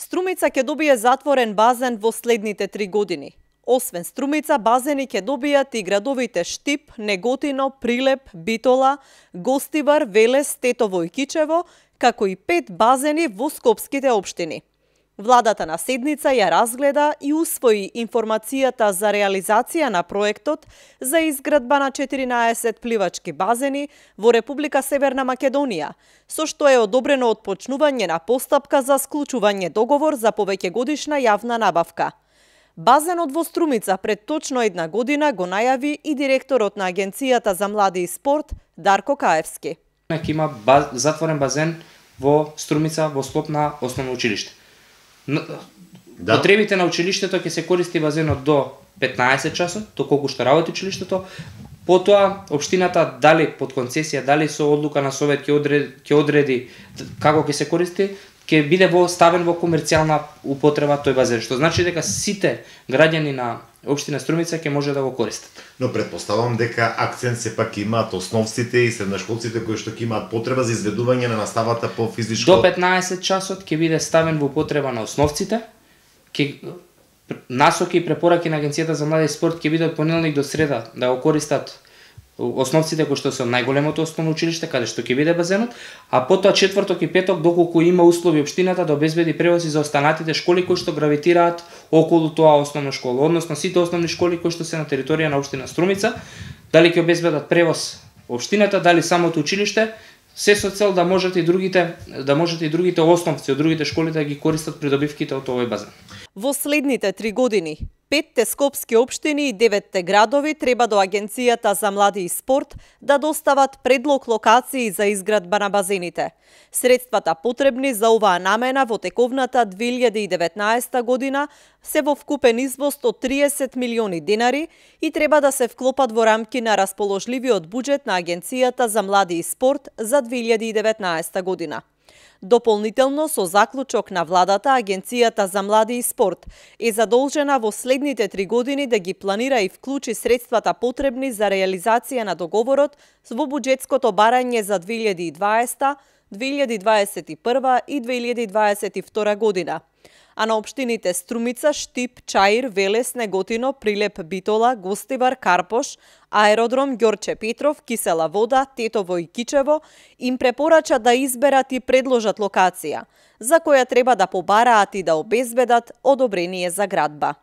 Струмица ќе добие затворен базен во следните 3 години. Освен Струмица, базени ќе добијат и градовите Штип, Неготино, Прилеп, Битола, Гостивар, Велес, Тетово и Кичево, како и 5 базени во скопските општини. Владата на седница ја разгледа и усвои информацијата за реализација на проектот за изградба на 14 пливачки базени во Република Северна Македонија, со што е одобрено отпочнување на постапка за склучување договор за повеќегодишна јавна набавка. Базенот во Струмица пред точно 1 година го најави и директорот на Агенцијата за млади и спорт Дарко Каевски. Ќе има затворен базен во Струмица во склоп на основно училиште. Потребите на училиштето ќе се користи базенот до 15 часот, до колку што работи училиштето. Потоа општината дали под концесија, дали со одлука на совет ќе одреди како ќе се користи, ќе биде ставен во комерцијална употреба тој базен, што значи дека сите граѓани на општина Струмица ќе може да го користат. Но предпоставам дека акцент сепак имаат основците и средношколците кои што ќе имаат потреба за изведување на наставата по физичко. До 15 часот ќе биде ставен во употреба на основците. Насоки и препораки на Агенцијата за млади и спорт ќе бидат понеделник до среда да го користат основците кои што се најголемото основно училиште каде што ќе биде базенот, а потоа четврток и петок доколку има услови општината да обезбеди превози за останатите школи кои што гравитираат околу тоа основна школа, односно сите основни школи кои што се на територија на општина Струмица, дали ќе обезбедат превоз општината, дали самото училиште, се со цел да можат и другите основци од другите школи да ги користат придобивките од овој базен. Во следните 3 години 5 скопски општини и 9 градови треба до Агенцијата за млади и спорт да достават предлог локации за изградба на базените. Средствата потребни за оваа намена во тековната 2019 година се во вкупен извоз од 30 милиони динари и треба да се вклопат во рамки на расположливиот буџет на Агенцијата за млади и спорт за 2019 година. Дополнително, со заклучок на владата, Агенцијата за млади и спорт е задолжена во следните 3 години да ги планира и вклучи средствата потребни за реализација на договорот во буџетското барање за 2020, 2021 и 2022 година. А на општините Струмица, Штип, Чаир, Велес, Неготино, Прилеп, Битола, Гостивар, Карпош, Аеродром Ѓорче Петров, Кисела вода, Тетово и Кичево им препорача да изберат и предложат локација, за која треба да побараат и да обезбедат одобрение за градба.